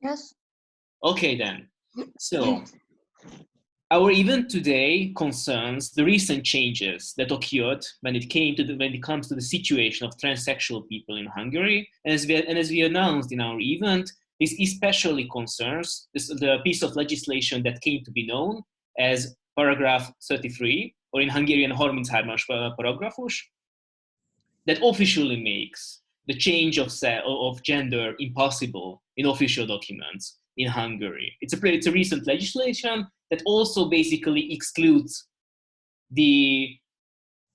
Yes. Okay then. So our event today concerns the recent changes that occurred when it comes to the situation of transsexual people in Hungary. And as we announced in our event, this especially concerns the piece of legislation that came to be known as paragraph 33, or in Hungarian 33-as paragrafus, that officially makes the change of gender impossible in official documents in Hungary. It's a recent legislation that also basically excludes the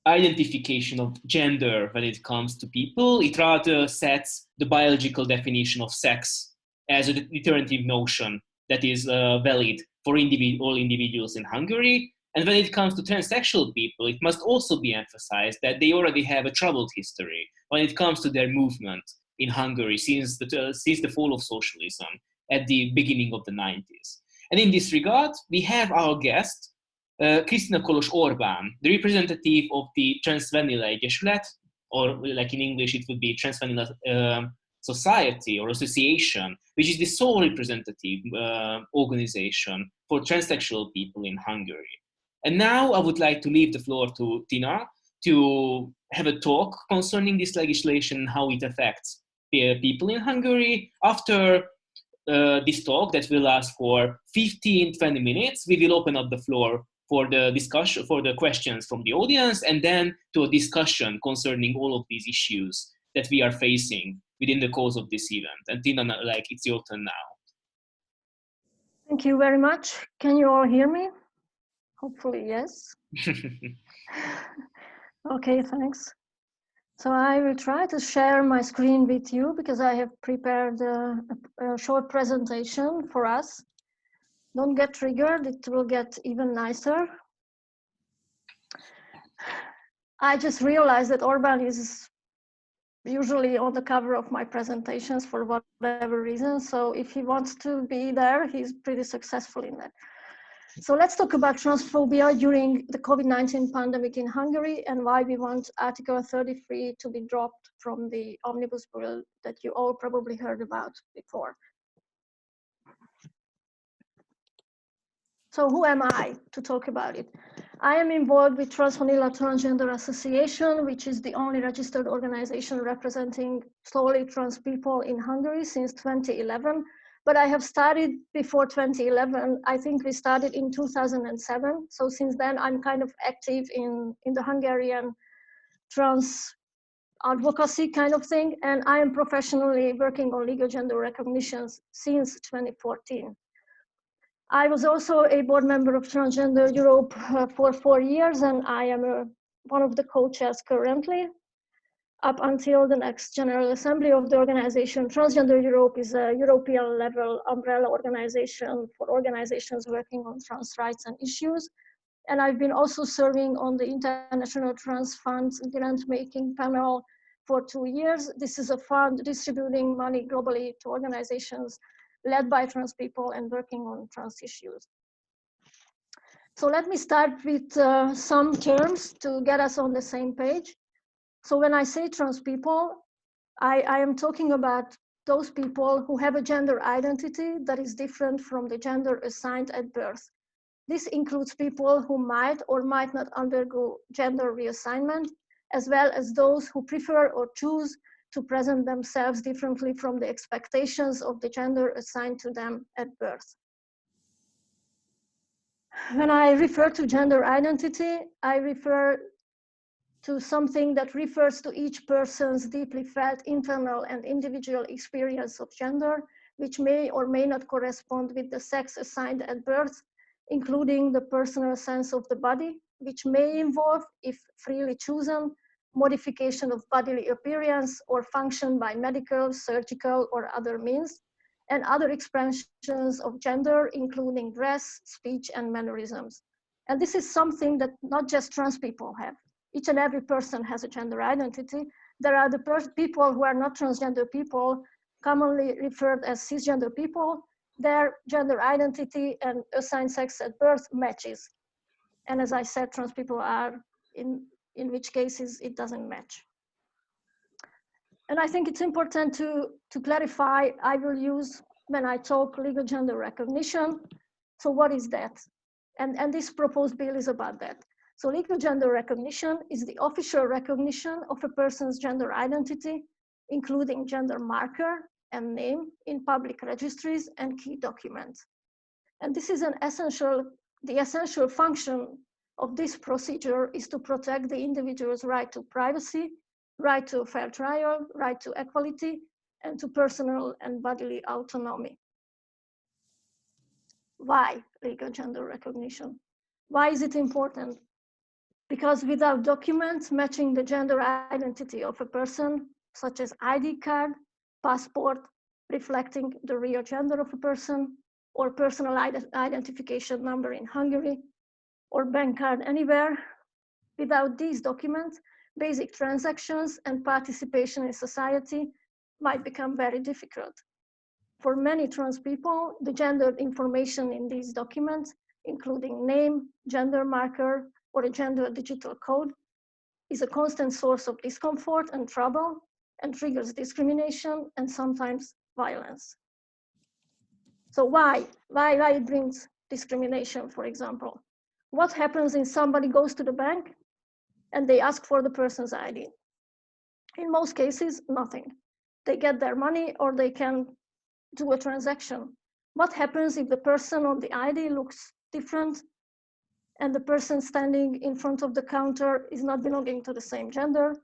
identification of gender when it comes to people. It rather sets the biological definition of sex as a determinative notion that is valid for all individuals in Hungary. And when it comes to transsexual people, it must also be emphasized that they already have a troubled history when it comes to their movement in Hungary since the fall of socialism at the beginning of the 90s. And in this regard, we have our guest, Krisztina Kolos Orbán, the representative of the Transvanilla Association, or like in English it would be Transvanilla Society or Association, which is the sole representative organization for transsexual people in Hungary. And now I would like to leave the floor to Tina to have a talk concerning this legislation and how it affects people in Hungary. After this talk that will last for 15-20 minutes, we will open up the floor for the discussion, for the questions from the audience, and then to a discussion concerning all of these issues that we are facing within the course of this event. And Tina, like, it's your turn now. Thank you very much. Can you all hear me? Hopefully, yes. Okay, thanks. So I will try to share my screen with you because I have prepared a short presentation for us. Don't get triggered, it will get even nicer. I just realized that Orbán is usually on the cover of my presentations for whatever reason. So if he wants to be there, he's pretty successful in that. So let's talk about transphobia during the COVID-19 pandemic in Hungary and why we want Article 33 to be dropped from the omnibus bill that you all probably heard about before. So who am I to talk about it? I am involved with Transvanilla Transgender Association, which is the only registered organization representing solely trans people in Hungary since 2011. But I have started before 2011. I think we started in 2007. So since then, I'm kind of active in the Hungarian trans advocacy kind of thing. And I am professionally working on legal gender recognition since 2014. I was also a board member of Transgender Europe for 4 years, and I am one of the co-chairs currently. Up until the next General Assembly of the organization, Transgender Europe is a European level umbrella organization for organizations working on trans rights and issues. And I've been also serving on the International Trans Fund's grant-making panel for 2 years. This is a fund distributing money globally to organizations led by trans people and working on trans issues. So let me start with some terms to get us on the same page. So when I say trans people, I am talking about those people who have a gender identity that is different from the gender assigned at birth. This includes people who might or might not undergo gender reassignment, as well as those who prefer or choose to present themselves differently from the expectations of the gender assigned to them at birth. When I refer to gender identity, I refer to something that refers to each person's deeply felt internal and individual experience of gender, which may or may not correspond with the sex assigned at birth, including the personal sense of the body, which may involve, if freely chosen, modification of bodily appearance or function by medical, surgical, or other means, and other expressions of gender, including dress, speech, and mannerisms. And this is something that not just trans people have. Each and every person has a gender identity. There are the people who are not transgender people, commonly referred as cisgender people. Their gender identity and assigned sex at birth matches. And as I said, trans people are, in which cases it doesn't match. And I think it's important to clarify, I will use when I talk legal gender recognition. So what is that? And this proposed bill is about that. So legal gender recognition is the official recognition of a person's gender identity, including gender marker and name in public registries and key documents. And this is the essential function of this procedure is to protect the individual's right to privacy, right to a fair trial, right to equality, and to personal and bodily autonomy. Why legal gender recognition? Why is it important? Because without documents matching the gender identity of a person, such as ID card, passport, reflecting the real gender of a person, or personal identification number in Hungary, or bank card anywhere, without these documents, basic transactions and participation in society might become very difficult. For many trans people, the gendered information in these documents, including name, gender marker, or a gender digital code, is a constant source of discomfort and trouble and triggers discrimination and sometimes violence. So why it brings discrimination, for example? What happens if somebody goes to the bank and they ask for the person's ID? In most cases, nothing. They get their money or they can do a transaction. What happens if the person on the ID looks different and the person standing in front of the counter is not belonging to the same gender?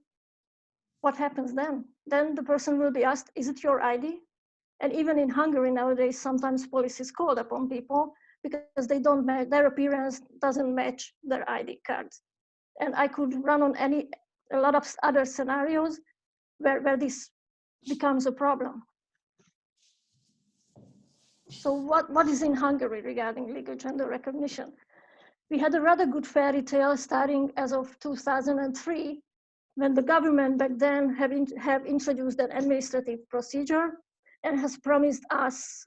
What happens then? Then the person will be asked, is it your ID? And even in Hungary nowadays, sometimes police is called upon people because they don't match, their appearance doesn't match their ID cards. And I could run on a lot of other scenarios where this becomes a problem. So what is in Hungary regarding legal gender recognition? We had a rather good fairy tale starting as of 2003, when the government back then have introduced an administrative procedure and has promised us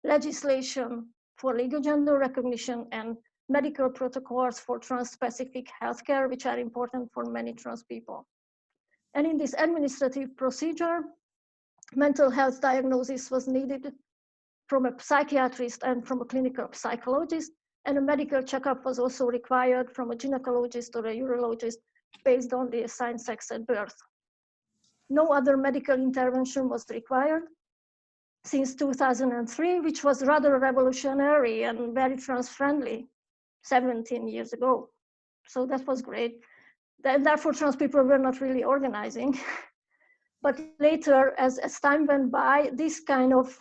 legislation for legal gender recognition and medical protocols for trans-specific healthcare, which are important for many trans people. And in this administrative procedure, mental health diagnosis was needed from a psychiatrist and from a clinical psychologist, and a medical checkup was also required from a gynecologist or a urologist based on the assigned sex at birth. No other medical intervention was required since 2003, which was rather revolutionary and very trans-friendly 17 years ago. So that was great. And therefore, trans people were not really organizing. But later, as time went by, this kind of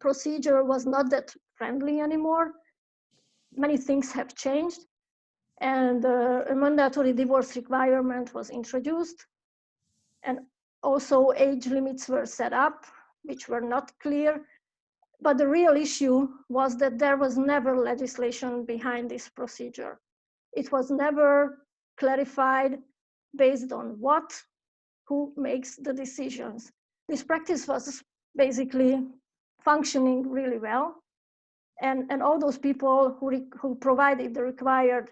procedure was not that friendly anymore. Many things have changed, and a mandatory divorce requirement was introduced, and also age limits were set up, which were not clear. But the real issue was that there was never legislation behind this procedure. It was never clarified based on what, who makes the decisions. This practice was basically functioning really well. And all those people who provided the required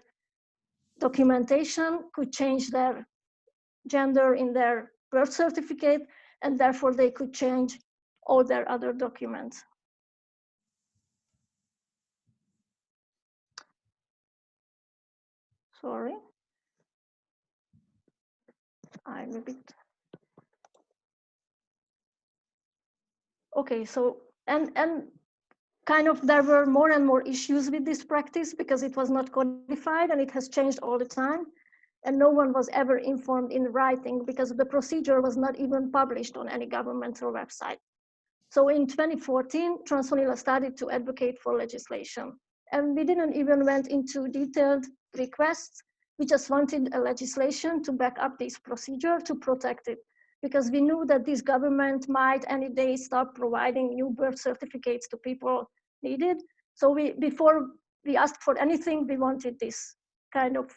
documentation could change their gender in their birth certificate, and therefore they could change all their other documents. Sorry, I'm a bit. Okay, so, and kind of there were more and more issues with this practice because it was not codified and it has changed all the time. And no one was ever informed in writing because the procedure was not even published on any governmental website. So in 2014, Transvanilla started to advocate for legislation. And we didn't even went into detailed requests. We just wanted a legislation to back up this procedure to protect it, because we knew that this government might any day start providing new birth certificates to people needed. So before we asked for anything, we wanted this kind of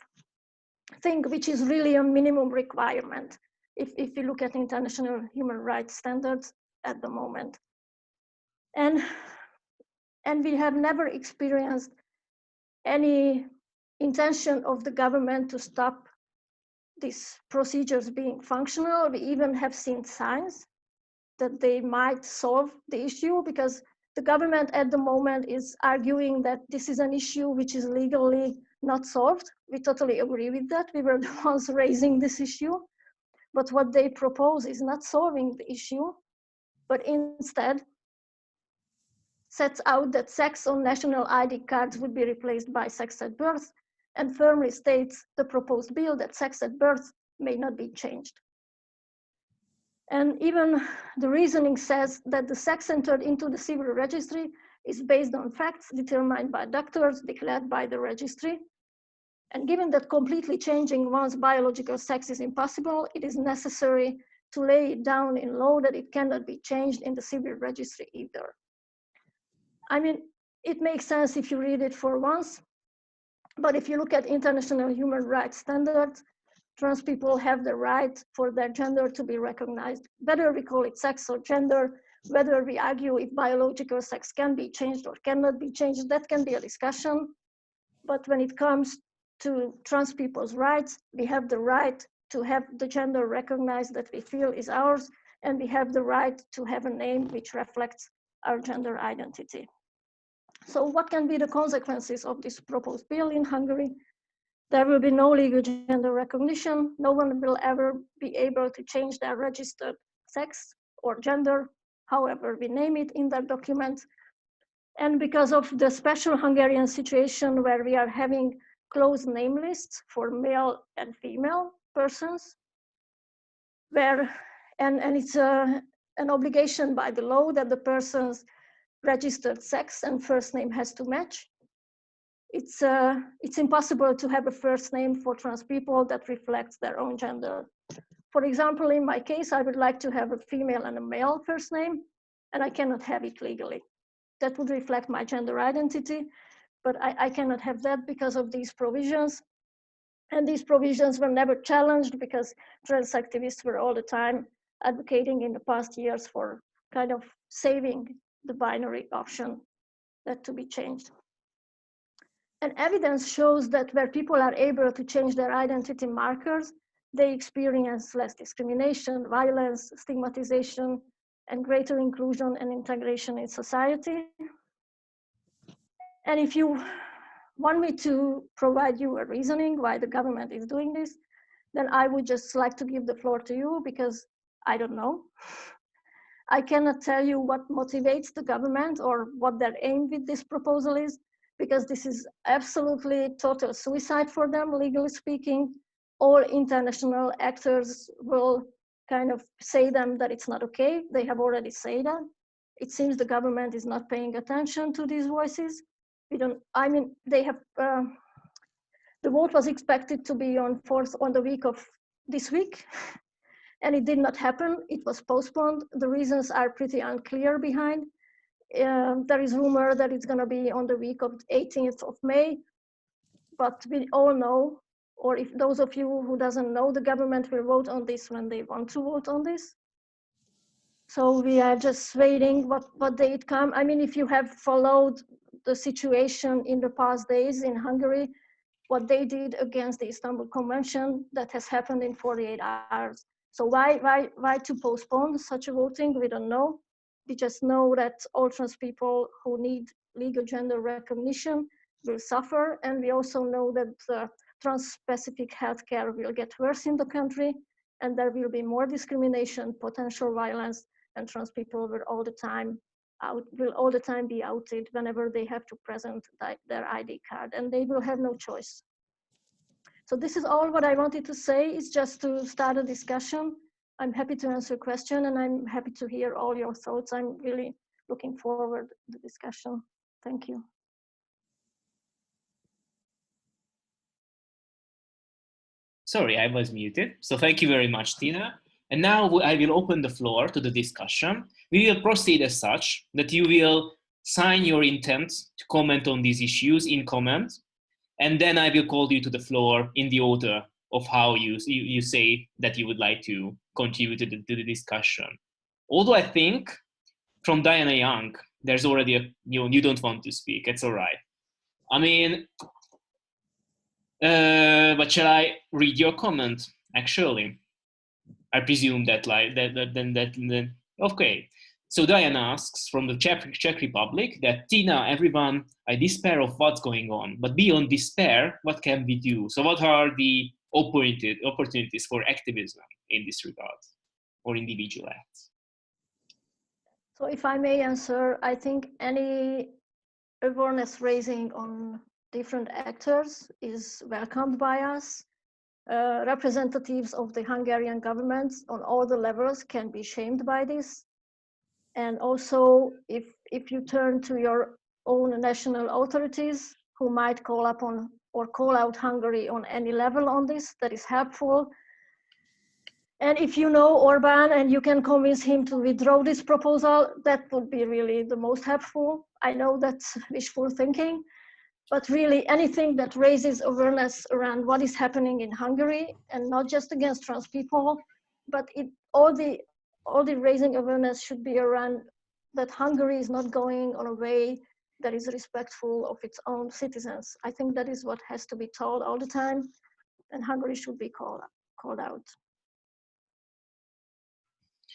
thing, which is really a minimum requirement if you look at international human rights standards at the moment. And we have never experienced any intention of the government to stop these procedures being functional. We even have seen signs that they might solve the issue, because The government at the moment is arguing that this is an issue which is legally not solved. We totally agree with that. We were the ones raising this issue. But what they propose is not solving the issue, but instead sets out that sex on national ID cards would be replaced by sex at birth, and firmly states the proposed bill that sex at birth may not be changed. And even the reasoning says that the sex entered into the civil registry is based on facts determined by doctors, declared by the registry. And given that completely changing one's biological sex is impossible, it is necessary to lay it down in law that it cannot be changed in the civil registry either. I mean, it makes sense if you read it for once, but if you look at international human rights standards, trans people have the right for their gender to be recognized. Whether we call it sex or gender, whether we argue if biological sex can be changed or cannot be changed, that can be a discussion. But when it comes to trans people's rights, we have the right to have the gender recognized that we feel is ours, and we have the right to have a name which reflects our gender identity. So what can be the consequences of this proposed bill in Hungary? There will be no legal gender recognition. No one will ever be able to change their registered sex or gender, however we name it in their documents. And because of the special Hungarian situation where we are having closed name lists for male and female persons, and it's an obligation by the law that the person's registered sex and first name has to match. It's impossible to have a first name for trans people that reflects their own gender. For example, in my case, I would like to have a female and a male first name, and I cannot have it legally. That would reflect my gender identity, but I cannot have that because of these provisions. And these provisions were never challenged because trans activists were all the time advocating in the past years for kind of saving the binary option that to be changed. And evidence shows that where people are able to change their identity markers, they experience less discrimination, violence, stigmatization, and greater inclusion and integration in society. And if you want me to provide you a reasoning why the government is doing this, then I would just like to give the floor to you because I don't know. I cannot tell you what motivates the government or what their aim with this proposal is, because this is absolutely total suicide for them, legally speaking. All international actors will kind of say them that it's not okay. They have already said that. It seems the government is not paying attention to these voices. They have, the vote was expected to be on the week of this week, and it did not happen. It was postponed. The reasons are pretty unclear behind. There is rumor that it's going to be on the week of 18th of May, but we all know, or if those of you who doesn't know, the government will vote on this when they want to vote on this. So we are just waiting what day it comes. I mean, if you have followed the situation in the past days in Hungary, what they did against the Istanbul Convention, that has happened in 48 hours. So why to postpone such a voting? We don't know. We just know that all trans people who need legal gender recognition will suffer. And we also know that trans-specific healthcare will get worse in the country, and there will be more discrimination, potential violence, and trans people will all the time be outed whenever they have to present their ID card, and they will have no choice. So this is all what I wanted to say. It's just to start a discussion. I'm happy to answer questions, and I'm happy to hear all your thoughts. I'm really looking forward to the discussion. Thank you. Sorry, I was muted. So thank you very much, Tina. And now I will open the floor to the discussion. We will proceed as such that you will sign your intent to comment on these issues in comment, and then I will call you to the floor in the order of how you say that you would like to contribute to the discussion. Although I think from Diana Young, there's already you don't want to speak. It's all right. I mean, but shall I read your comment? Actually, I presume that then okay. So Diane asks from the Czech Republic that, Tina, everyone, I despair of what's going on, but beyond despair, what can we do? So what are the opportunities for activism in this regard, or individual acts? So if I may answer, I think any awareness raising on different actors is welcomed by us. Representatives of the Hungarian government on all the levels can be shamed by this. And also, if you turn to your own national authorities who might call upon or call out Hungary on any level on this, that is helpful. And if you know Orbán and you can convince him to withdraw this proposal, that would be really the most helpful. I know that's wishful thinking, but really anything that raises awareness around what is happening in Hungary, and not just against trans people, but all the raising awareness should be around that Hungary is not going on a way that is respectful of its own citizens. I think that is what has to be told all the time, and Hungary should be called out.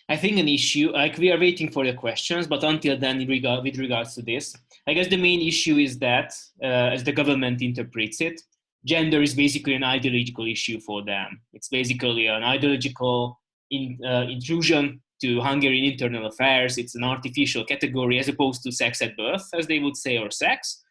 I think an issue, like we are waiting for the questions, but until then, with regards to this, I guess the main issue is that, as the government interprets it, gender is basically an ideological issue for them. It's basically an ideological intrusion to Hungarian internal affairs. It's an artificial category as opposed to sex at birth, as they would say, or sex.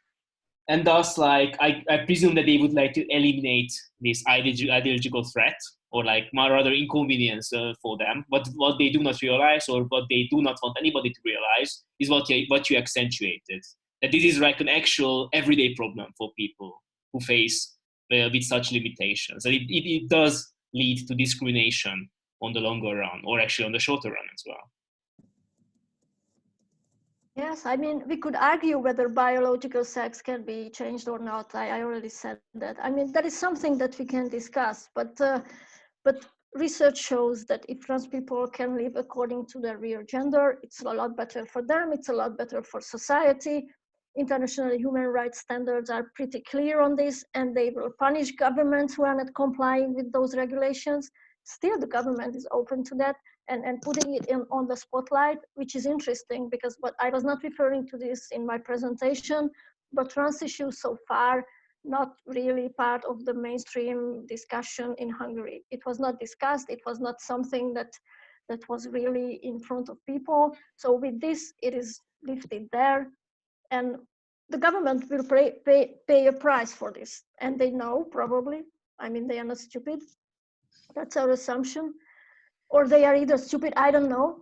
And thus, like, I presume that they would like to eliminate this ideological threat, or like rather inconvenience for them. But what they do not realize, or what they do not want anybody to realize, is what you accentuated. That this is like an actual everyday problem for people who face with such limitations. And it does lead to discrimination on the longer run, or actually on the shorter run as well. Yes, I mean, we could argue whether biological sex can be changed or not. I already said that. I mean, that is something that we can discuss, but research shows that if trans people can live according to their real gender, it's a lot better for them, it's a lot better for society. International human rights standards are pretty clear on this, and they will punish governments who are not complying with those regulations. Still, the government is open to that and putting it on the spotlight, which is interesting because I was not referring to this in my presentation, but trans issues so far not really part of the mainstream discussion in Hungary. It was not discussed. It was not something that was really in front of people. So with this, it is lifted there, and the government will pay a price for this. And they know, probably. I mean, they are not stupid. That's our assumption. Or they are either stupid, I don't know.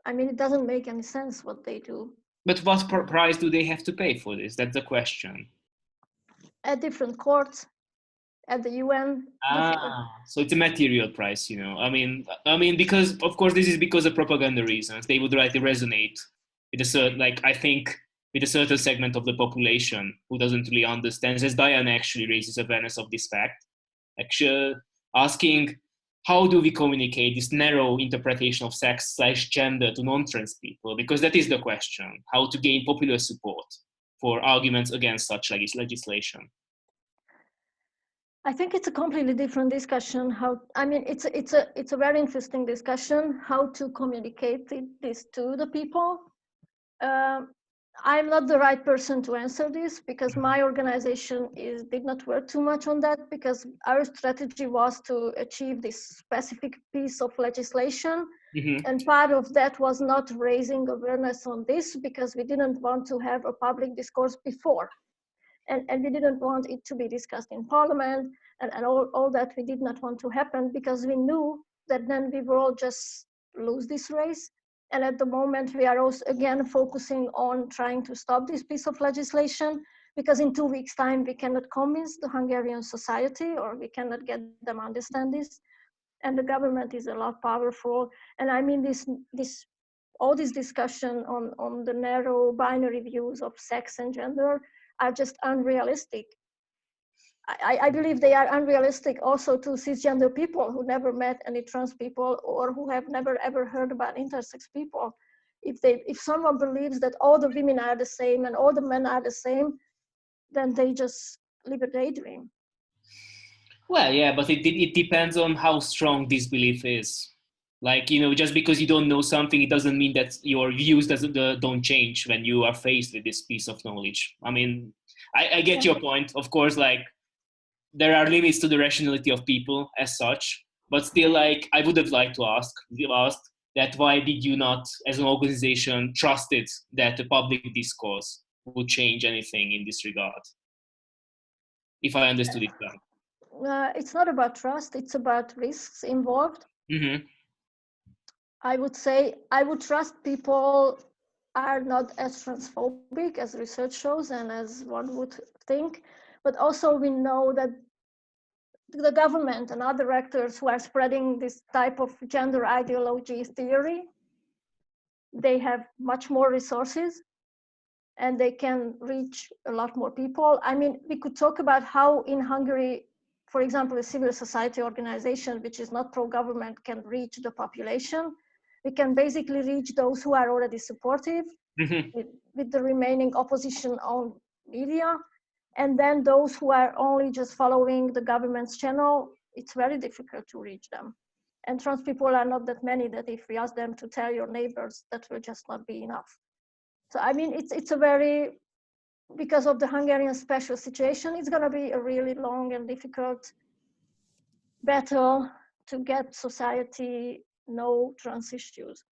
I mean, it doesn't make any sense what they do. But what price do they have to pay for this? That's the question. At different courts, at the UN. So it's a material price, you know. I mean, because of course this is because of propaganda reasons. They would like to resonate with a certain, like, I think, with a certain segment of the population who doesn't really understand. As Diane actually raises awareness of this fact, actually asking, how do we communicate this narrow interpretation of sex/gender to non-trans people? Because that is the question: how to gain popular support for arguments against such legislation. I think it's a completely different discussion. It's a very interesting discussion how to communicate this to the people. I'm not the right person to answer this because my organization did not work too much on that, because our strategy was to achieve this specific piece of legislation. Mm-hmm. And part of that was not raising awareness on this because we didn't want to have a public discourse before. And we didn't want it to be discussed in parliament and all that we did not want to happen because we knew that then we will all just lose this race. And at the moment, we are also again focusing on trying to stop this piece of legislation because in 2 weeks' time, we cannot convince the Hungarian society or we cannot get them understand this. And the government is a lot powerful. And I mean, all this discussion on the narrow binary views of sex and gender are just unrealistic. I believe they are unrealistic also to cisgender people who never met any trans people or who have never ever heard about intersex people. If someone believes that all the women are the same and all the men are the same, then they just live a daydream. Well, yeah, but it depends on how strong this belief is. Like, you know, just because you don't know something, it doesn't mean that your views don't change when you are faced with this piece of knowledge. I mean, I get your point. Of course, like, there are limits to the rationality of people as such, but still, like, I would have liked to ask that why did you not, as an organization, trusted that the public discourse would change anything in this regard, if I understood it well. It's not about trust, it's about risks involved. Mm-hmm. I would say I would trust people are not as transphobic as research shows and as one would think, but also we know that the government and other actors who are spreading this type of gender ideology theory, they have much more resources and they can reach a lot more people. I mean, we could talk about how in Hungary, for example, a civil society organization, which is not pro-government, can reach the population. We can basically reach those who are already supportive with the remaining opposition-owned media. And then those who are only just following the government's channel, it's very difficult to reach them. And trans people are not that many that if we ask them to tell your neighbors, that will just not be enough. So I mean, it's a very, because of the Hungarian special situation, it's going to be a really long and difficult battle to get society know trans issues.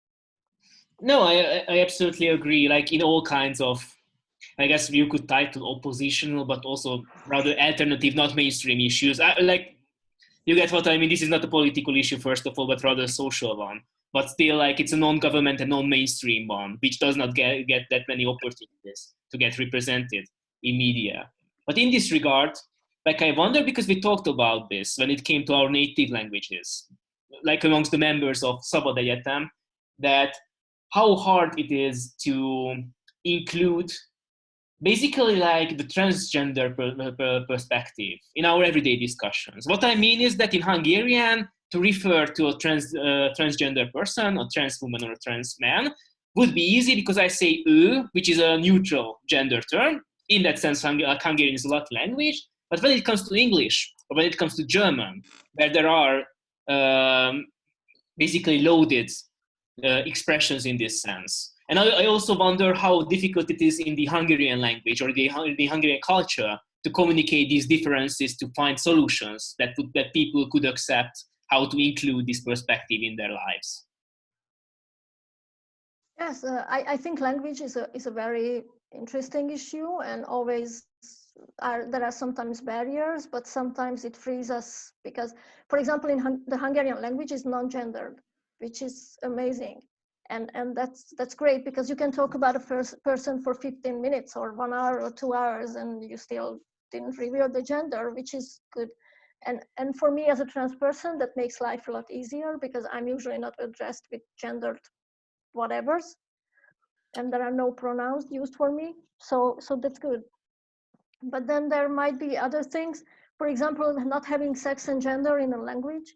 No, I absolutely agree. Like, in all kinds of, I guess you could title oppositional, but also rather alternative, not mainstream issues. Like, you get what I mean? This is not a political issue, first of all, but rather a social one. But still, like, it's a non-government and non-mainstream one, which does not get that many opportunities to get represented in media. But in this regard, like, I wonder, because we talked about this when it came to our native languages, like amongst the members of Szabad Lecture, that how hard it is to include basically like the transgender perspective in our everyday discussions. What I mean is that in Hungarian, to refer to a transgender person, a trans woman or a trans man, would be easy because I say which is a neutral gender term. In that sense, Hungarian is a Latin language. But when it comes to English, or when it comes to German, where there are basically loaded expressions in this sense. And I also wonder how difficult it is in the Hungarian language or the Hungarian culture to communicate these differences, to find solutions that people could accept, how to include this perspective in their lives. Yes, I think language is a very interesting issue, and always there are sometimes barriers, but sometimes it frees us because, for example, in the Hungarian language is non-gendered, which is amazing. And that's great because you can talk about a person for 15 minutes or 1 hour or 2 hours and you still didn't reveal the gender, which is good. And for me as a trans person, that makes life a lot easier because I'm usually not addressed with gendered whatevers, and there are no pronouns used for me. So that's good. But then there might be other things. For example, not having sex and gender in a language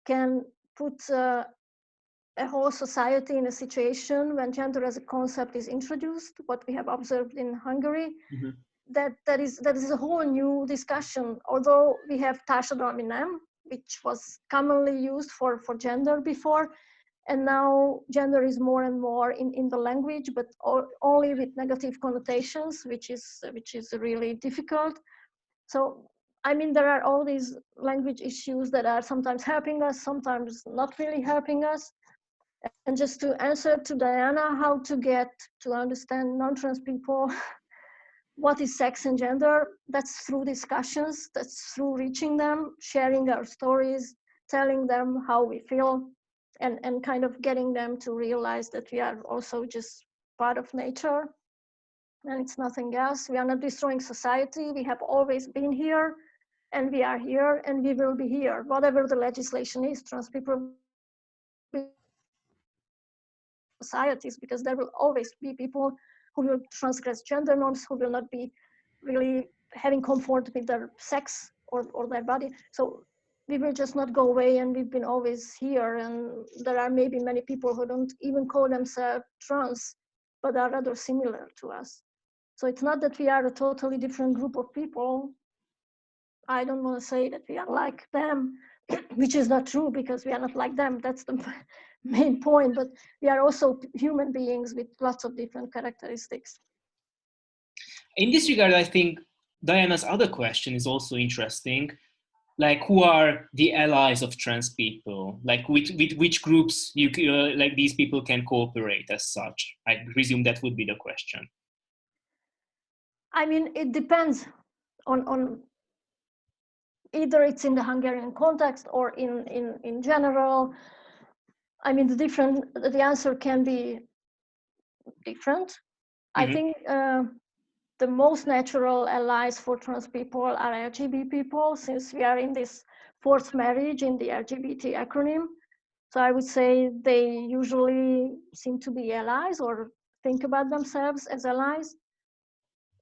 can put a whole society in a situation when gender as a concept is introduced, what we have observed in Hungary, that is a whole new discussion. Although we have társadalmi, which was commonly used for gender before, and now gender is more and more in the language, but only with negative connotations, which is really difficult. So I mean, there are all these language issues that are sometimes helping us, sometimes not really helping us. And just to answer to Diana, how to get to understand non-trans people, what is sex and gender? That's through discussions, that's through reaching them, sharing our stories, telling them how we feel, and kind of getting them to realize that we are also just part of nature and it's nothing else. We are not destroying society. We have always been here and we are here and we will be here. Whatever the legislation is, trans people societies, because there will always be people who will transgress gender norms, who will not be really having comfort with their sex or their body. So we will just not go away, and we've been always here. And there are maybe many people who don't even call themselves trans, but are rather similar to us. So it's not that we are a totally different group of people. I don't want to say that we are like them, which is not true because we are not like them. That's the main point. But we are also human beings with lots of different characteristics. In this regard, I think Diana's other question is also interesting. Like, who are the allies of trans people? Like, with which groups like these people can cooperate as such? I presume that would be the question. I mean, it depends on either it's in the Hungarian context or in general. I mean, the answer can be different. Mm-hmm. I think the most natural allies for trans people are LGBT people, since we are in this forced marriage in the LGBT acronym. So I would say they usually seem to be allies or think about themselves as allies.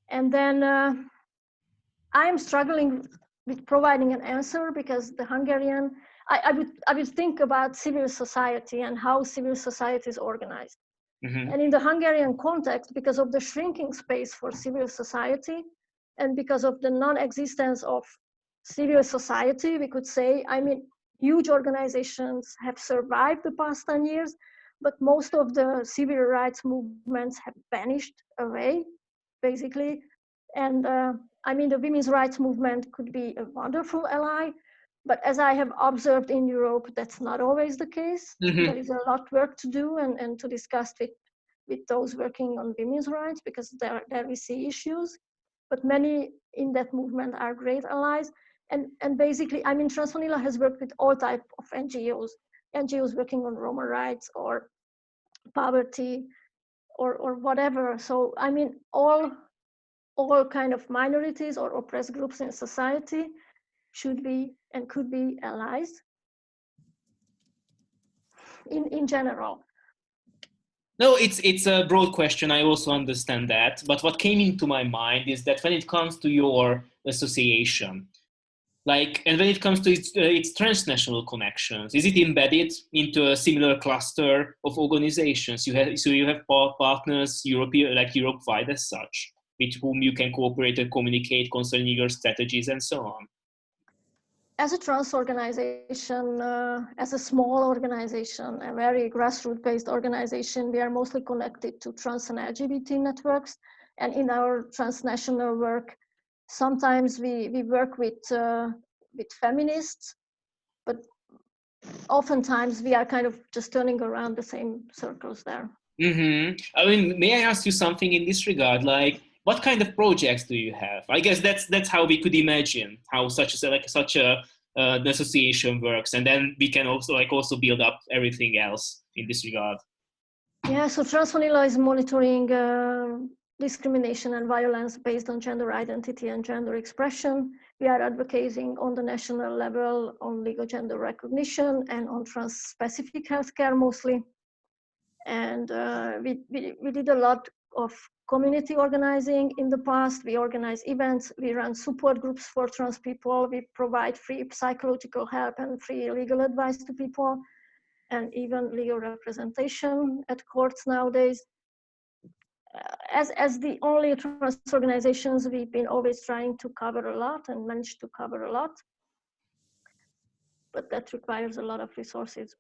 And then I am struggling with providing an answer because the Hungarian, I would think about civil society and how civil society is organized. Mm-hmm. And in the Hungarian context, because of the shrinking space for civil society and because of the non-existence of civil society, we could say, I mean, huge organizations have survived the past 10 years, but most of the civil rights movements have vanished away, basically. And I mean, the women's rights movement could be a wonderful ally, but as I have observed in Europe, that's not always the case. Mm-hmm. There is a lot of work to do and to discuss with those working on women's rights, because there we see issues. But many in that movement are great allies. And basically, I mean, Transvanilla has worked with all types of NGOs working on Roma rights or poverty or whatever. So, I mean, all kind of minorities or oppressed groups in society should be and could be allies in general. No, it's a broad question. I also understand that. But what came into my mind is that when it comes to your association, like, and when it comes to its transnational connections, is it embedded into a similar cluster of organizations? You have partners, Europe-wide as such, with whom you can cooperate and communicate concerning your strategies and so on. As a trans organization, as a small organization, a very grassroots-based organization, we are mostly connected to trans and LGBT networks. And in our transnational work, sometimes we work with feminists, but oftentimes we are kind of just turning around the same circles there. Mm-hmm. I mean, may I ask you something in this regard? Like, what kind of projects do you have? I guess that's how we could imagine how such an association works, and then we can also build up everything else in this regard. Yeah, so Transvanilla is monitoring discrimination and violence based on gender identity and gender expression. We are advocating on the national level on legal gender recognition and on trans-specific healthcare mostly. And we did a lot of community organizing in the past. We organize events, we run support groups for trans people, we provide free psychological help and free legal advice to people, and even legal representation at courts nowadays. As the only trans organizations, we've been always trying to cover a lot and managed to cover a lot, but that requires a lot of resources.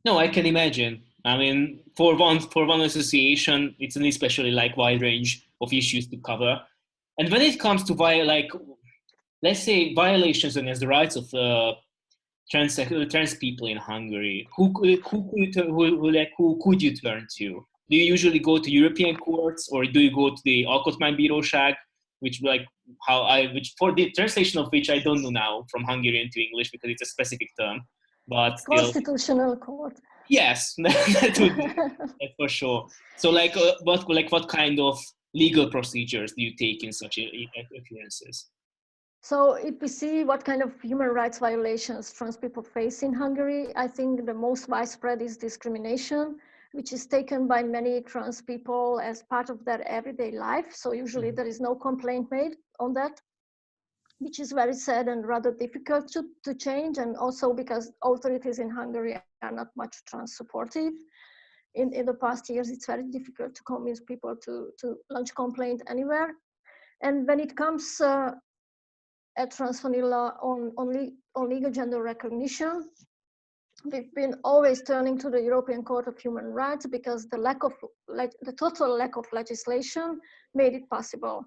No, I can imagine. I mean, for one association, it's an especially wide range of issues to cover. And when it comes to let's say violations against the rights of trans people in Hungary, who could you turn to? Do you usually go to European courts, or do you go to the Alkotmánybíróság, which for the translation of which I don't know now from Hungarian to English because it's a specific term. But Constitutional Court. Yes, that would be that for sure. So, what kind of legal procedures do you take in such occurrences? So, if we see what kind of human rights violations trans people face in Hungary, I think the most widespread is discrimination, which is taken by many trans people as part of their everyday life. So, usually there is no complaint made on that, which is very sad and rather difficult to change, and also because authorities in Hungary are not much trans supportive. In the past years, it's very difficult to convince people to launch complaint anywhere. And when it comes at Transvanilla on on legal gender recognition, we've been always turning to the European Court of Human Rights because the total lack of legislation made it possible.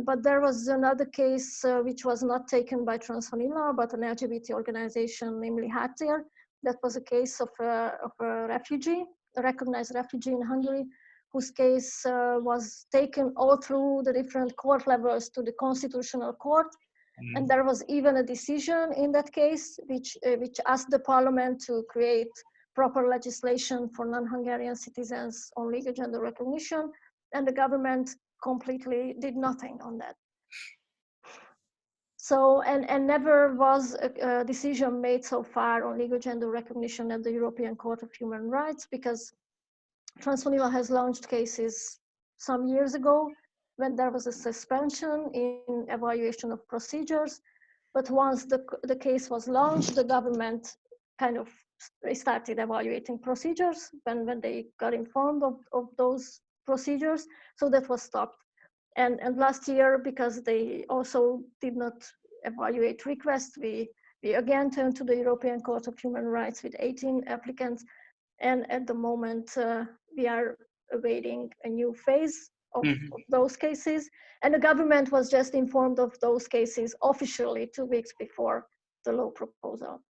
But there was another case which was not taken by Transvanilla, but an LGBT organization, namely Háttér. That was a case of a refugee, a recognized refugee in Hungary, whose case was taken all through the different court levels to the Constitutional Court. And there was even a decision in that case which asked the parliament to create proper legislation for non-Hungarian citizens on legal gender recognition, and the government completely did nothing on that. So, and never was a decision made so far on legal gender recognition at the European Court of Human Rights, because Transvanilla has launched cases some years ago when there was a suspension in evaluation of procedures. But once the case was launched, the government kind of started evaluating procedures when they got informed of those procedures. So that was stopped. And last year, because they also did not evaluate requests, we again turned to the European Court of Human Rights with 18 applicants. And at the moment, we are awaiting a new phase of those cases. And the government was just informed of those cases officially 2 weeks before the law proposal.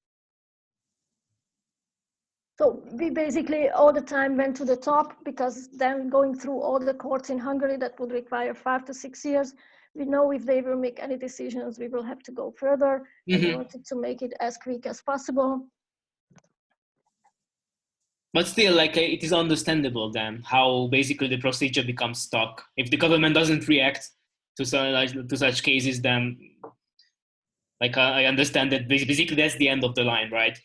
So we basically all the time went to the top, because then going through all the courts in Hungary, that would require 5 to 6 years. We know if they will make any decisions, we will have to go further. And we wanted to make it as quick as possible. But still, like, it is understandable then how basically the procedure becomes stuck. If the government doesn't react to such cases, then like I understand that basically that's the end of the line, right?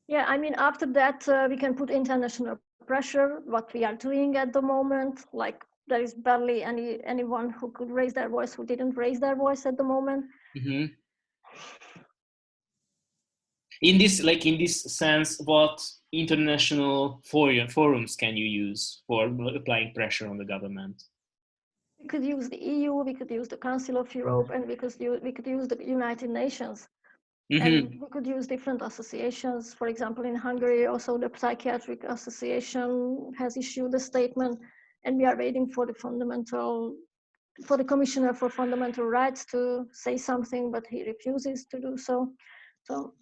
Yeah, I mean, after that, we can put international pressure, what we are doing at the moment. Like, there is barely anyone who could raise their voice who didn't raise their voice at the moment. In this sense, what international forums can you use for applying pressure on the government? We could use the EU, we could use the Council of Europe, and we could use the United Nations. And we could use different associations. For example, in Hungary, also the Psychiatric Association has issued a statement, and we are waiting for the Commissioner for Fundamental Rights to say something, but he refuses to do so. So,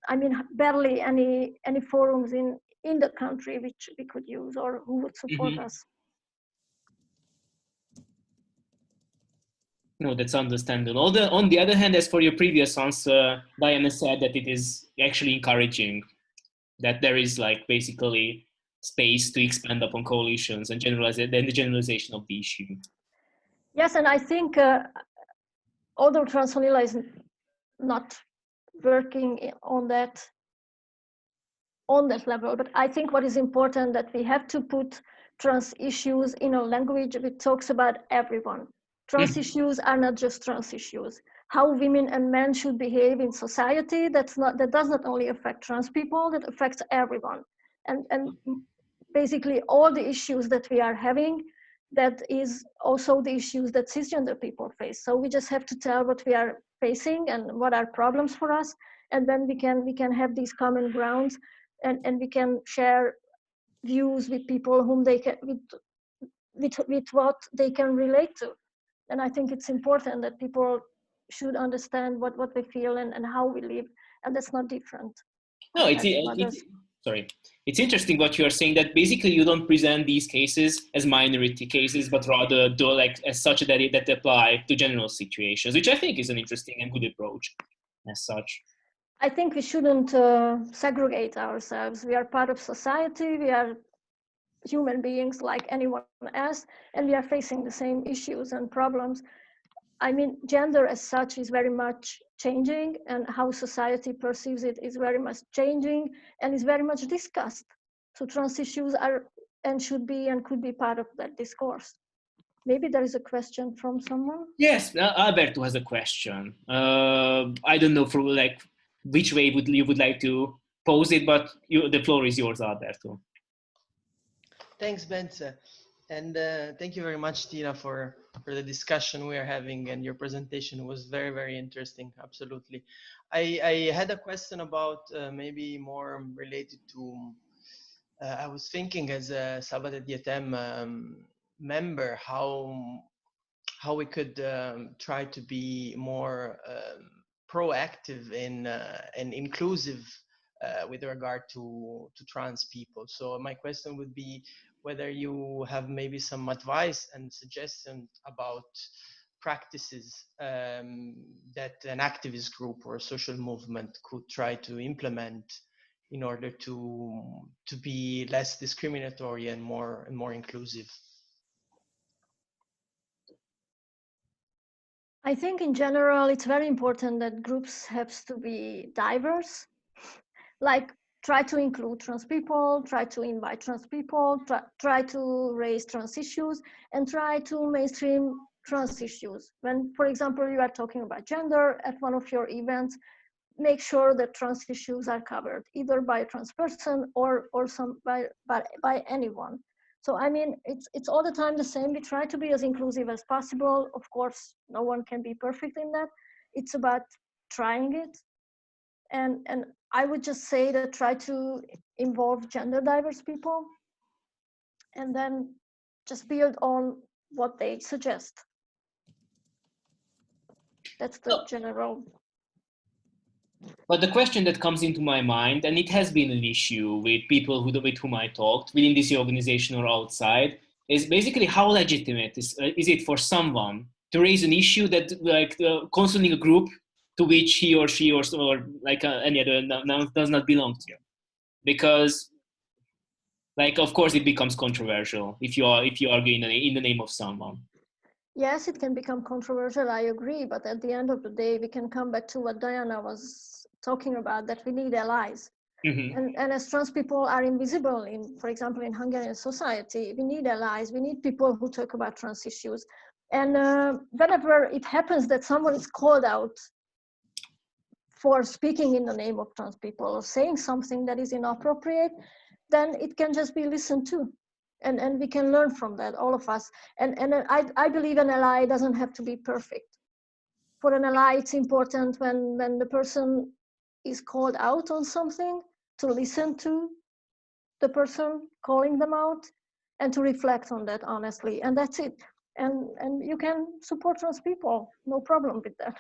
I mean, barely any forums in the country which we could use or who would support us. No, that's understandable. On the other hand, as for your previous answer, Diana said that it is actually encouraging that there is like basically space to expand upon coalitions and the generalization of the issue. Yes, and I think although Transvanilla is not working on that level, but I think what is important that we have to put trans issues in a language which talks about everyone. Trans issues are not just trans issues. How women and men should behave in society, that does not only affect trans people, that affects everyone. And basically all the issues that we are having, that is also the issues that cisgender people face. So we just have to tell what we are facing and what are problems for us, and then we can have these common grounds, and we can share views with people whom they can with what they can relate to. And I think it's important that people should understand what they feel and how we live, and that's not different. No, it's interesting what you are saying, that basically you don't present these cases as minority cases, but rather like as such that apply to general situations, which I think is an interesting and good approach as such. I think we shouldn't segregate ourselves. We are part of society. We are human beings like anyone else, and we are facing the same issues and problems. I mean, gender as such is very much changing, and how society perceives it is very much changing and is very much discussed. So trans issues are and should be and could be part of that discourse. Maybe there is a question from someone. Yes, Alberto has a question. I don't know for like which way you would like to pose it, but the floor is yours, Alberto. Thanks, Bence. And thank you very much, Tina, for the discussion we are having, and your presentation was very, very interesting. Absolutely. I had a question about maybe more related to, I was thinking as a Szabad Lecture member, how we could try to be more proactive and inclusive with regard to trans people. So my question would be whether you have maybe some advice and suggestions about practices that an activist group or a social movement could try to implement in order to be less discriminatory and more inclusive. I think in general, it's very important that groups have to be diverse. Like try to include trans people, try to invite trans people, try to raise trans issues, and try to mainstream trans issues. When, for example, you are talking about gender at one of your events, make sure that trans issues are covered, either by a trans person or by anyone. So I mean, it's all the time the same. We try to be as inclusive as possible. Of course, no one can be perfect in that. It's about trying it. And I would just say that try to involve gender diverse people, and then just build on what they suggest. That's the general. But the question that comes into my mind, and it has been an issue with people with whom I talked, within this organization or outside, is basically how legitimate is it for someone to raise an issue that, like, concerning a group to which he or she or like any other does not belong to, because, like, of course, it becomes controversial if you argue in the name of someone. Yes, it can become controversial, I agree, but at the end of the day, we can come back to what Diana was talking about, that we need allies. And as trans people are invisible in, for example, in Hungarian society, we need allies, we need people who talk about trans issues. And whenever it happens that someone is called out for speaking in the name of trans people or saying something that is inappropriate, then it can just be listened to. And we can learn from that, all of us. And I believe an ally doesn't have to be perfect. For an ally, it's important when the person is called out on something, to listen to the person calling them out and to reflect on that honestly. And that's it. And you can support trans people, no problem with that.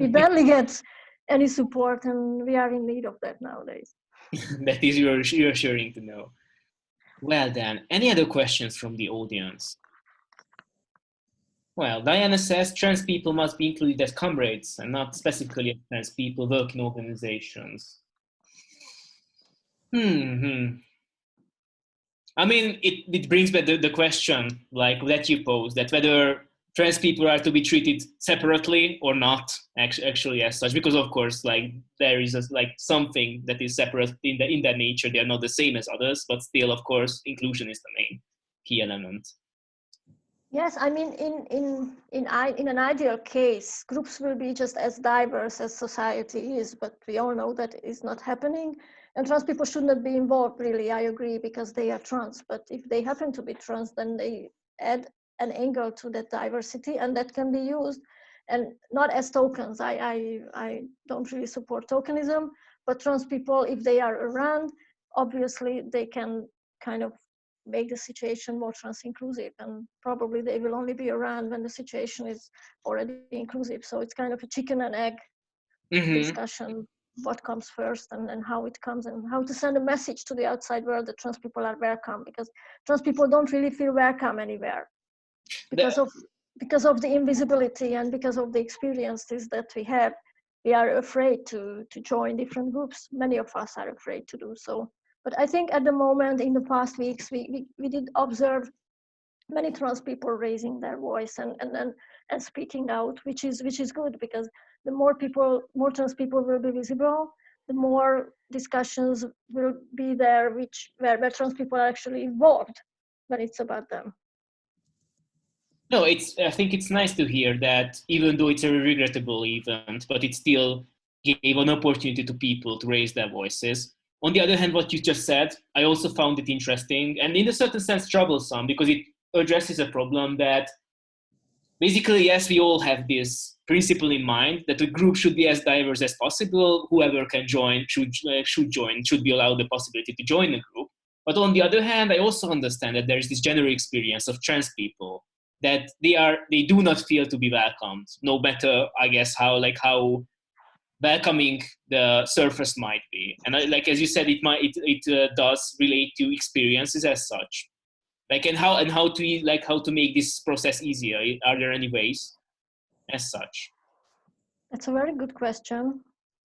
We barely get any support, and we are in need of that nowadays. That is reassuring to know. Well then, any other questions from the audience? Well, Diana says trans people must be included as comrades and not specifically as trans people work in organizations. I mean, it brings back the question, like, that you posed, that whether trans people are to be treated separately or not, actually as such, because of course, like, there is like something that is separate in their nature. They are not the same as others, but still, of course, inclusion is the main key element. Yes, I mean, in an ideal case, groups will be just as diverse as society is, but we all know that is not happening. And trans people should not be involved, really, I agree, because they are trans. But if they happen to be trans, then they add an angle to that diversity, and that can be used, and not as tokens. I don't really support tokenism, but trans people, if they are around, obviously they can kind of make the situation more trans-inclusive, and probably they will only be around when the situation is already inclusive. So it's kind of a chicken and egg discussion, what comes first and how it comes, and how to send a message to the outside world that trans people are welcome, because trans people don't really feel welcome anywhere because of the invisibility and because of the experiences that we have. We are afraid to join different groups. Many of us are afraid to do so. But I think at the moment, in the past weeks, we did observe many trans people raising their voice and speaking out, which is good, because the more trans people will be visible, the more discussions will be there, where trans people are actually involved when it's about them. No, I think it's nice to hear that, even though it's a regrettable event, but it still gave an opportunity to people to raise their voices. On the other hand, what you just said, I also found it interesting and in a certain sense troublesome, because it addresses a problem that basically, yes, we all have this principle in mind that the group should be as diverse as possible. Whoever can join should join, should be allowed the possibility to join the group. But on the other hand, I also understand that there is this general experience of trans people that they do not feel to be welcomed, no matter, I guess, how welcoming the surface might be. And like as you said, it does relate to experiences as such. Like how to make this process easier. Are there any ways as such? That's a very good question.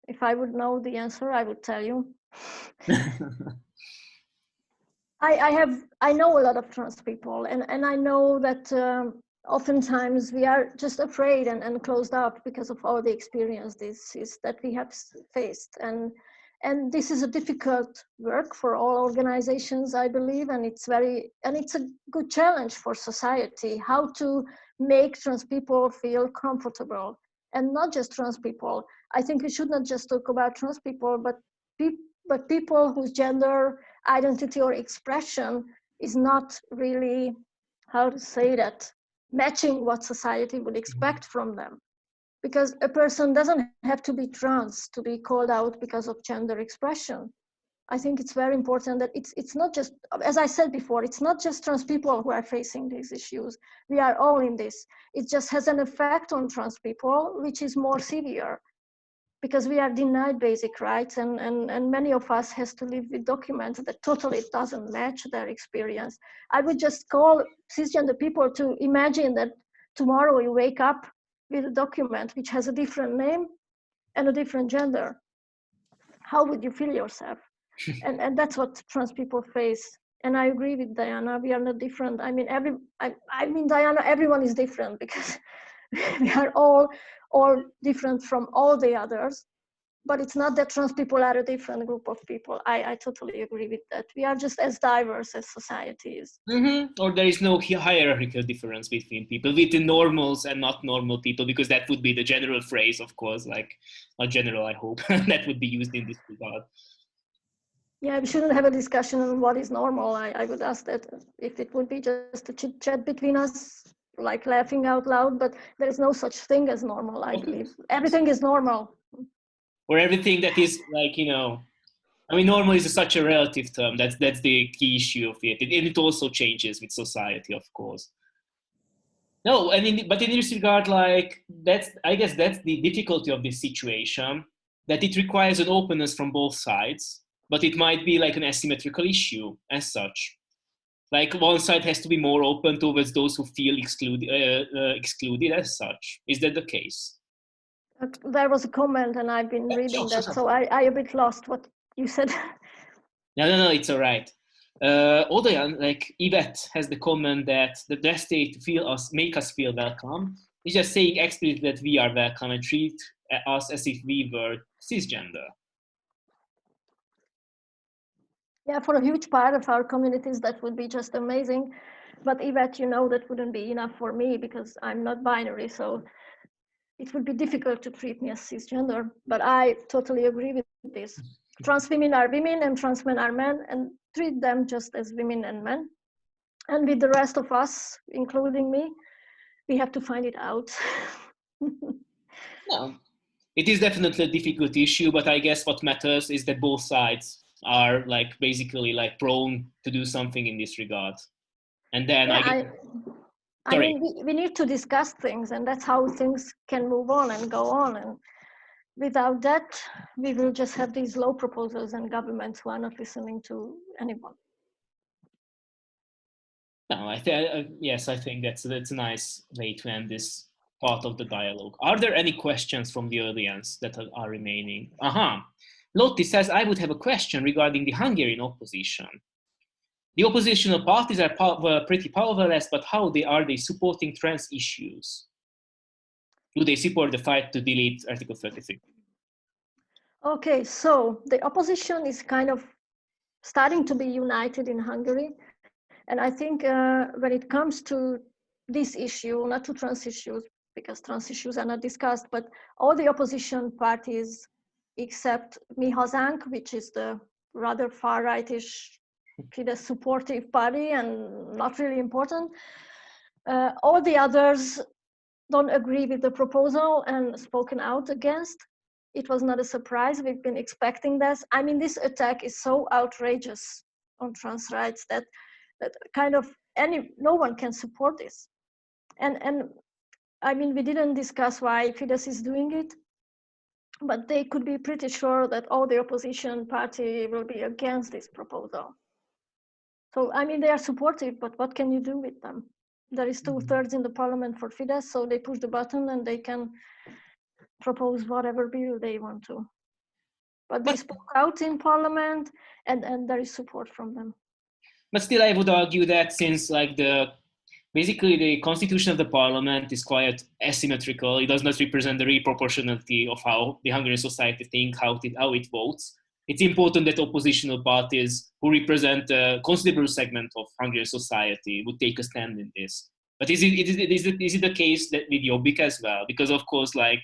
If I would know the answer, I would tell you. I know a lot of trans people, and I know that oftentimes we are just afraid and closed up because of all the experiences that we have faced, and this is a difficult work for all organizations, I believe, and it's a good challenge for society, how to make trans people feel comfortable, and not just trans people. I think we should not just talk about trans people, but people whose gender identity or expression is not really, how to say that, matching what society would expect from them. Because a person doesn't have to be trans to be called out because of gender expression. I think it's very important that it's not just, as I said before, it's not just trans people who are facing these issues. We are all in this. It just has an effect on trans people, which is more severe, because we are denied basic rights, and many of us has to live with documents that totally doesn't match their experience. I would just call cisgender people to imagine that tomorrow you wake up with a document which has a different name and a different gender. How would you feel yourself? And that's what trans people face. And I agree with Diana, we are not different. I mean, Diana, everyone is different, because we are all different from all the others. But it's not that trans people are a different group of people. I totally agree with that. We are just as diverse as society is. Mm-hmm. Or there is no hierarchical difference between people, between normals and not normal people, because that would be the general phrase, of course, like not general, I hope, that would be used in this regard. Yeah, we shouldn't have a discussion on what is normal. I would ask that if it would be just a chit chat between us, like laughing out loud, but there is no such thing as normal, I believe. Everything is normal. Or everything that is like, I mean, normal is such a relative term. That's the key issue of it. And it also changes with society, of course. No, but in this regard, like I guess that's the difficulty of this situation, that it requires an openness from both sides, but it might be like an asymmetrical issue as such. Like one side has to be more open towards those who feel excluded as such. Is that the case? There was a comment, and I've been reading that, so I a bit lost what you said. No, it's all right. Although, like Yvette has the comment that the best way to make us feel welcome is just saying explicitly that we are welcome and treat us as if we were cisgender. Yeah, for a huge part of our communities, that would be just amazing. But Yvette, that wouldn't be enough for me, because I'm not binary, so it would be difficult to treat me as cisgender. But I totally agree with this. Trans women are women and trans men are men, and treat them just as women and men. And with the rest of us, including me, we have to find it out. No, it is definitely a difficult issue, but I guess what matters is that both sides are like basically like prone to do something in this regard. And then yeah, I mean, we need to discuss things, and that's how things can move on and go on. And without that, we will just have these law proposals and governments who are not listening to anyone. No, yes, I think that's a nice way to end this part of the dialogue. Are there any questions from the audience that are remaining? Lotti says, I would have a question regarding the Hungarian opposition. The oppositional parties were pretty powerless, but how are they supporting trans issues? Do they support the fight to delete Article 33? Okay, so the opposition is kind of starting to be united in Hungary. And I think when it comes to this issue, not to trans issues, because trans issues are not discussed, but all the opposition parties except Mi Hazánk, which is the rather far-rightish Fidesz supportive party and not really important. All the others don't agree with the proposal and spoken out against. It was not a surprise. We've been expecting this. I mean, this attack is so outrageous on trans rights that kind of no one can support this. And I mean, we didn't discuss why Fidesz is doing it, but they could be pretty sure that all the opposition party will be against this proposal. So, I mean, they are supportive, but what can you do with them? There is 2/3 in the parliament for Fidesz, so they push the button and they can propose whatever bill they want to. But they spoke out in parliament and there is support from them. But still, I would argue that since like basically the constitution of the parliament is quite asymmetrical, it does not represent the real proportionality of how the Hungarian society thinks, how it votes. It's important that oppositional parties who represent a considerable segment of Hungarian society would take a stand in this. But is it the case that with Jobbik as well? Because of course, like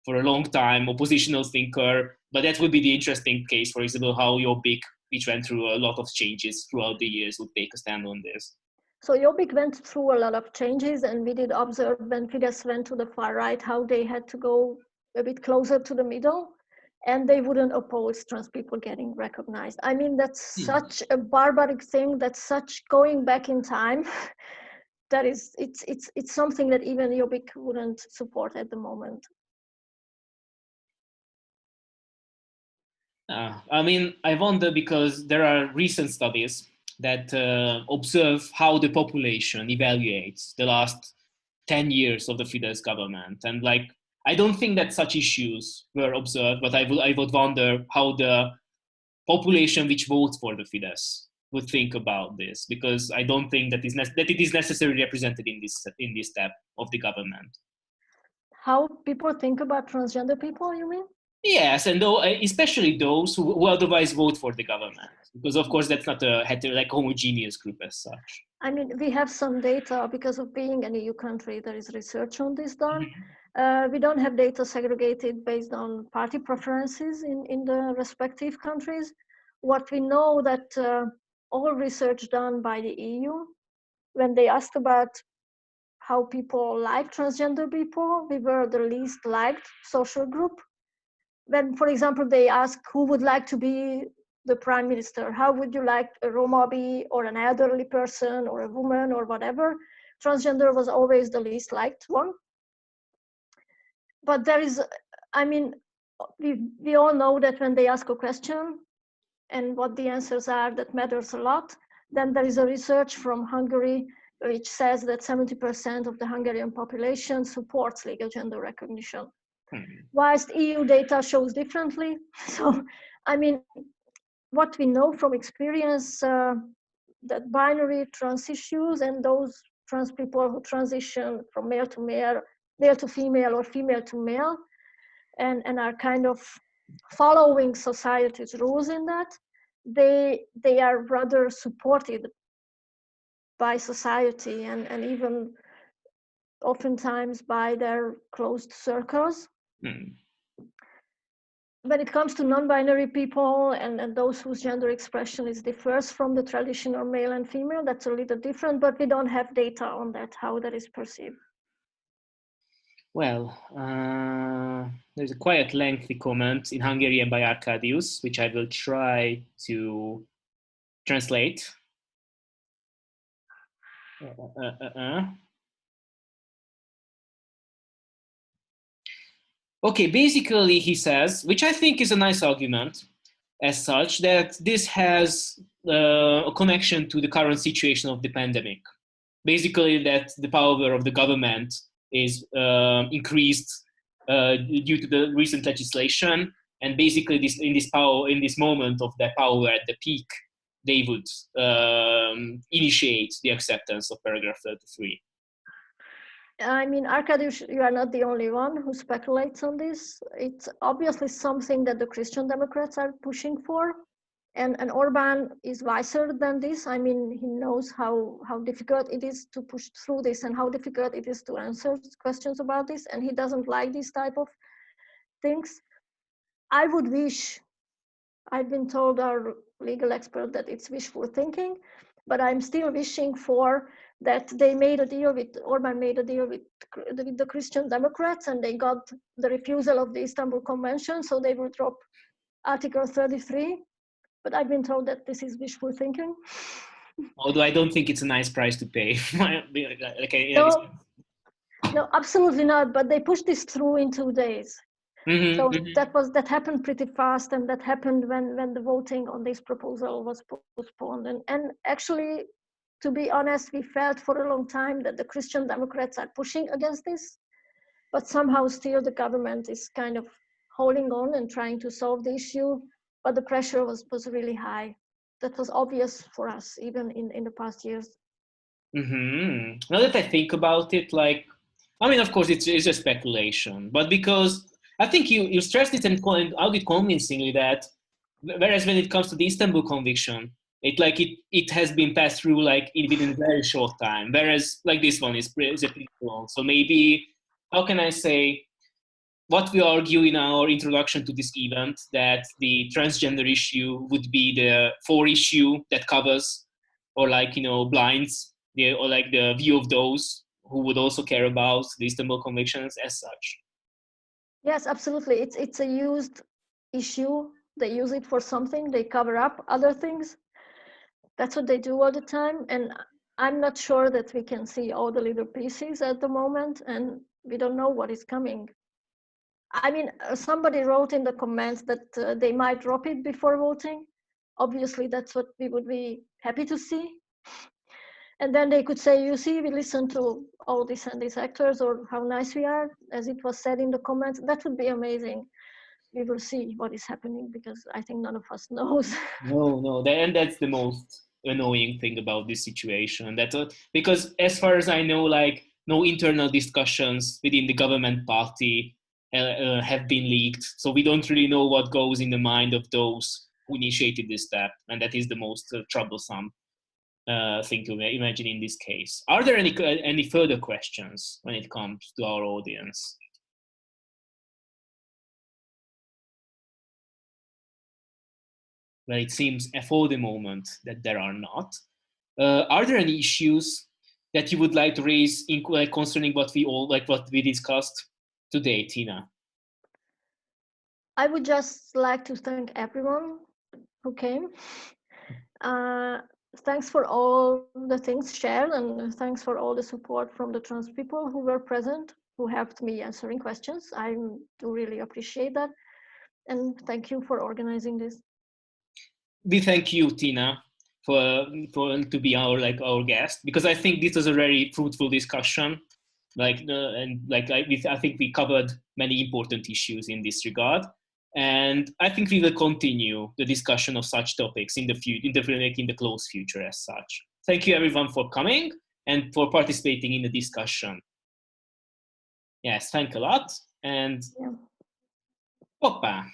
for a long time, oppositional thinker, but that would be the interesting case, for example, how Jobbik, which went through a lot of changes throughout the years, would take a stand on this. So Jobbik went through a lot of changes, and we did observe when Fidesz went to the far right, how they had to go a bit closer to the middle. And they wouldn't oppose trans people getting recognized. I mean, that's such a barbaric thing. That's such going back in time. That is, it's something that even Jobbik wouldn't support at the moment. I mean, I wonder because there are recent studies that observe how the population evaluates the last 10 years of the Fidesz government, and like, I don't think that such issues were observed, but I would wonder how the population which votes for the Fidesz would think about this, because I don't think that it is necessarily represented in this step of the government. How people think about transgender people, you mean? Yes, and especially those who otherwise vote for the government, because of course that's not a homogeneous group as such. I mean, we have some data because of being an EU country. There is research on this done. We don't have data segregated based on party preferences in the respective countries. What we know that all research done by the EU, when they asked about how people like transgender people, we were the least liked social group. When, for example, they ask who would like to be the prime minister, how would you like a Roma be, or an elderly person, or a woman, or whatever, transgender was always the least liked one. But there is, I mean, we all know that when they ask a question and what the answers are, that matters a lot. Then there is a research from Hungary which says that 70% of the Hungarian population supports legal gender recognition. Whilst EU data shows differently. So, I mean, what we know from experience, that binary trans issues and those trans people who transition from male to male, male to female, or female to male, and are kind of following society's rules in that, they are rather supported by society and even oftentimes by their closed circles. When it comes to non-binary people and those whose gender expression is differs from the traditional male and female, that's a little different, but we don't have data on that, how that is perceived. Well, there's a quite lengthy comment in Hungarian by Arkadius, which I will try to translate. Okay, basically he says, which I think is a nice argument as such, that this has a connection to the current situation of the pandemic. Basically that the power of the government is increased due to the recent legislation, and basically in this moment of their power at the peak, they would initiate the acceptance of paragraph 33. I mean, Arkadiusz, you are not the only one who speculates on this. It's obviously something that the Christian Democrats are pushing for. And Orbán is wiser than this. I mean, he knows how difficult it is to push through this and how difficult it is to answer questions about this. And he doesn't like these type of things. I would wish, I've been told our legal experts that it's wishful thinking, but I'm still wishing for that they made a deal with, Orbán made a deal with the Christian Democrats, and they got the refusal of the Istanbul Convention, so they will drop Article 33. But I've been told that this is wishful thinking. Although I don't think it's a nice price to pay. No, absolutely not. But they pushed this through in 2 days. Mm-hmm, So mm-hmm. that happened pretty fast, and that happened when the voting on this proposal was postponed. And actually, to be honest, we felt for a long time that the Christian Democrats are pushing against this, but somehow still the government is kind of holding on and trying to solve the issue. But the pressure was really high. That was obvious for us, even in the past years. Mm-hmm. Now that I think about it, like, I mean, of course, it's a speculation, but because I think you stressed it and out it convincingly that, whereas when it comes to the Istanbul Convention, it has been passed through like within a very short time, whereas like this one is a pretty long. So maybe, how can I say, what we argue in our introduction to this event, that the transgender issue would be the core issue that covers, or like, blinds or like the view of those who would also care about the Istanbul Conventions as such. Yes, absolutely. It's a used issue. They use it for something. They cover up other things. That's what they do all the time. And I'm not sure that we can see all the little pieces at the moment, and we don't know what is coming. I mean, somebody wrote in the comments that they might drop it before voting. Obviously, that's what we would be happy to see. And then they could say, you see, we listen to all these and these actors, or how nice we are, as it was said in the comments. That would be amazing. We will see what is happening, because I think none of us knows. No, and that's the most annoying thing about this situation. Because as far as I know, like, no internal discussions within the government party have been leaked, so we don't really know what goes in the mind of those who initiated this step, and that is the most troublesome thing to imagine in this case. Are there any further questions when it comes to our audience? Well, it seems for the moment that there are not. Are there any issues that you would like to raise concerning what we discussed today, Tina? I would just like to thank everyone who came. Thanks for all the things shared, and thanks for all the support from the trans people who were present, who helped me answering questions. I do really appreciate that. And thank you for organizing this. We thank you, Tina, for to be our guest, because I think this was a very fruitful discussion. I think we covered many important issues in this regard, and I think we will continue the discussion of such topics in the close future as such. Thank you everyone for coming and for participating in the discussion. Yes, thanks a lot. And yeah. Opa.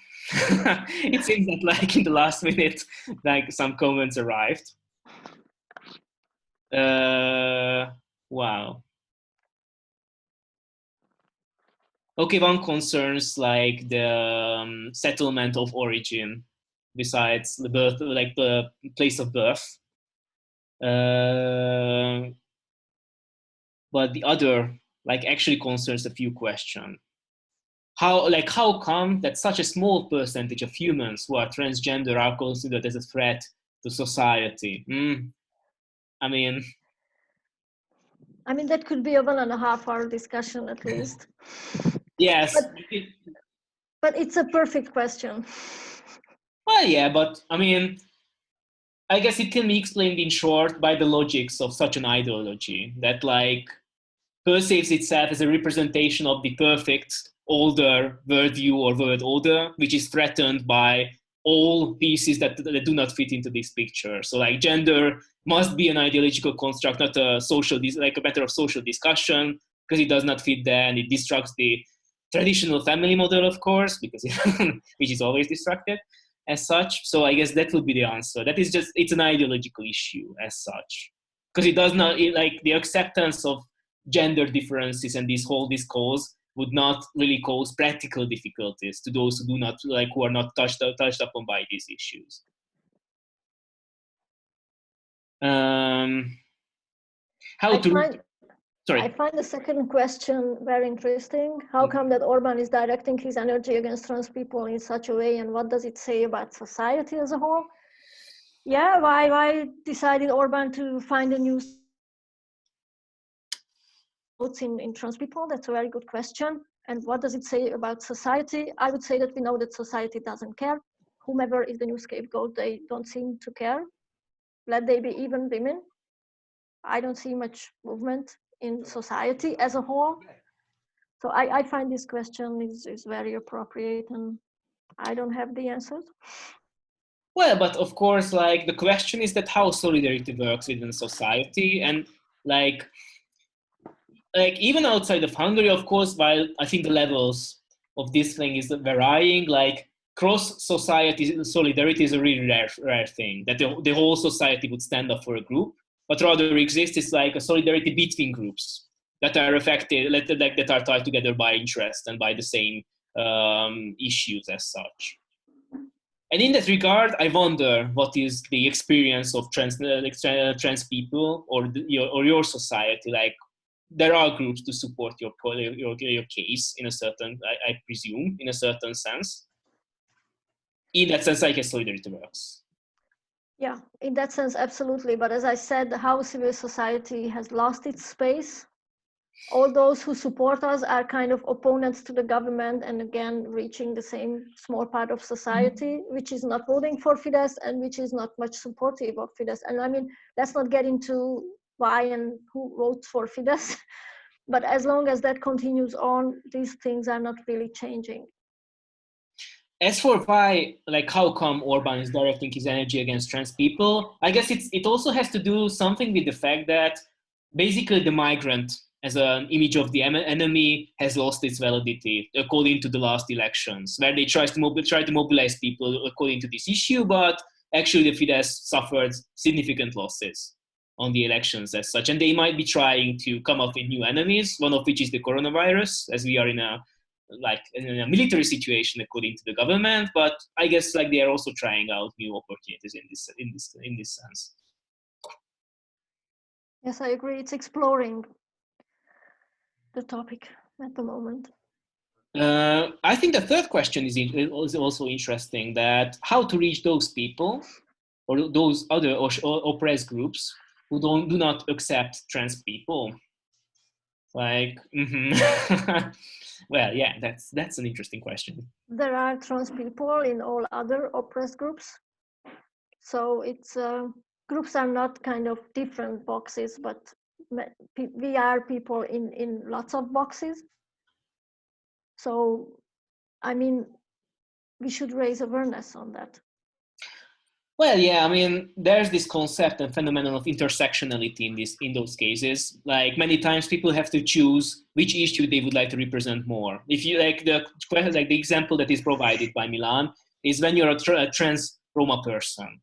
It seems that like in the last minute, like some comments arrived. Wow. Okay, one concerns like the settlement of origin, besides the birth, like the place of birth. But the other like actually concerns a few questions. How come that such a small percentage of humans who are transgender are considered as a threat to society? I mean, that could be a 1.5 hour discussion at least. Yes. But it's a perfect question. Well, yeah, but I mean, I guess it can be explained in short by the logics of such an ideology that like perceives itself as a representation of the perfect older worldview or world order, which is threatened by all pieces that do not fit into this picture. So like gender must be an ideological construct, not a a matter of social discussion, because it does not fit there and it destructs the traditional family model, of course, because which is always destructive as such. So I guess that would be the answer. That is just, it's an ideological issue as such, because it does not, like the acceptance of gender differences and this whole discourse would not really cause practical difficulties to those who do not who are not touched upon by these issues. How to... Sorry. I find the second question very interesting. How come that Orbán is directing his energy against trans people in such a way, and what does it say about society as a whole? Yeah, why decided Orbán to find a new votes in trans people? That's a very good question. And what does it say about society? I would say that we know that society doesn't care. Whomever is the new scapegoat, they don't seem to care. Let they be even women. I don't see much movement in society as a whole. So I find this question is very appropriate, and I don't have the answers. Well, but of course, like, the question is that how solidarity works within society, and like even outside of Hungary, of course, while I think the levels of this thing is varying, like cross society solidarity is a really rare thing, that the whole society would stand up for a group. What rather exists is like a solidarity between groups that are affected, that are tied together by interest and by the same issues as such. And in that regard, I wonder what is the experience of trans people or your society. Like, there are groups to support your case in a certain, I presume, in a certain sense. In that sense, I guess solidarity works. Yeah, in that sense, absolutely. But as I said, how civil society has lost its space. All those who support us are kind of opponents to the government, and again, reaching the same small part of society, which is not voting for Fidesz and which is not much supportive of Fidesz. And I mean, let's not get into why and who votes for Fidesz, but as long as that continues on, these things are not really changing. As for why, like, how come Orbán is directing his energy against trans people, I guess it also has to do something with the fact that basically the migrant as an image of the enemy has lost its validity according to the last elections, where they try to mobilize people according to this issue, but actually the Fidesz suffered significant losses on the elections as such, and they might be trying to come up with new enemies, one of which is the coronavirus, as we are in a military situation according to the government. But I guess like they are also trying out new opportunities in this sense. Yes, I agree. It's exploring the topic at the moment. I think the third question is also interesting, that how to reach those people or those other oppressed groups who do not accept trans people. Like, well, yeah, that's an interesting question. There are trans people in all other oppressed groups. So it's groups are not kind of different boxes, but we are people in lots of boxes. So, I mean, we should raise awareness on that. Well, yeah, I mean, there's this concept and phenomenon of intersectionality in those cases. Like, many times people have to choose which issue they would like to represent more. If you like the example that is provided by Milan is when you're a trans Roma person.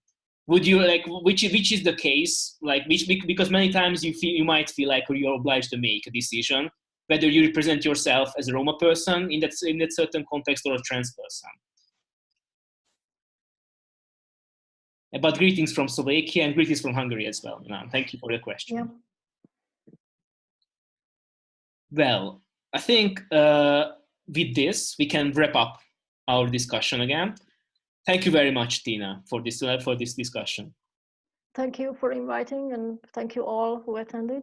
Would you like which is the case? Like, because many times you might feel like you're obliged to make a decision whether you represent yourself as a Roma person in that certain context or a trans person. But greetings from Slovakia and greetings from Hungary as well. Thank you for your question. Yeah. Well, I think with this, we can wrap up our discussion again. Thank you very much, Tina, for this discussion. Thank you for inviting, and thank you all who attended.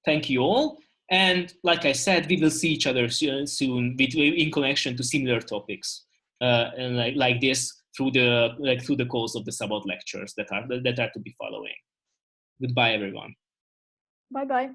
Thank you all. And like I said, we will see each other soon in connection to similar topics and like this through the course of the Szabad lectures that are to be following. Goodbye, everyone. Bye-bye.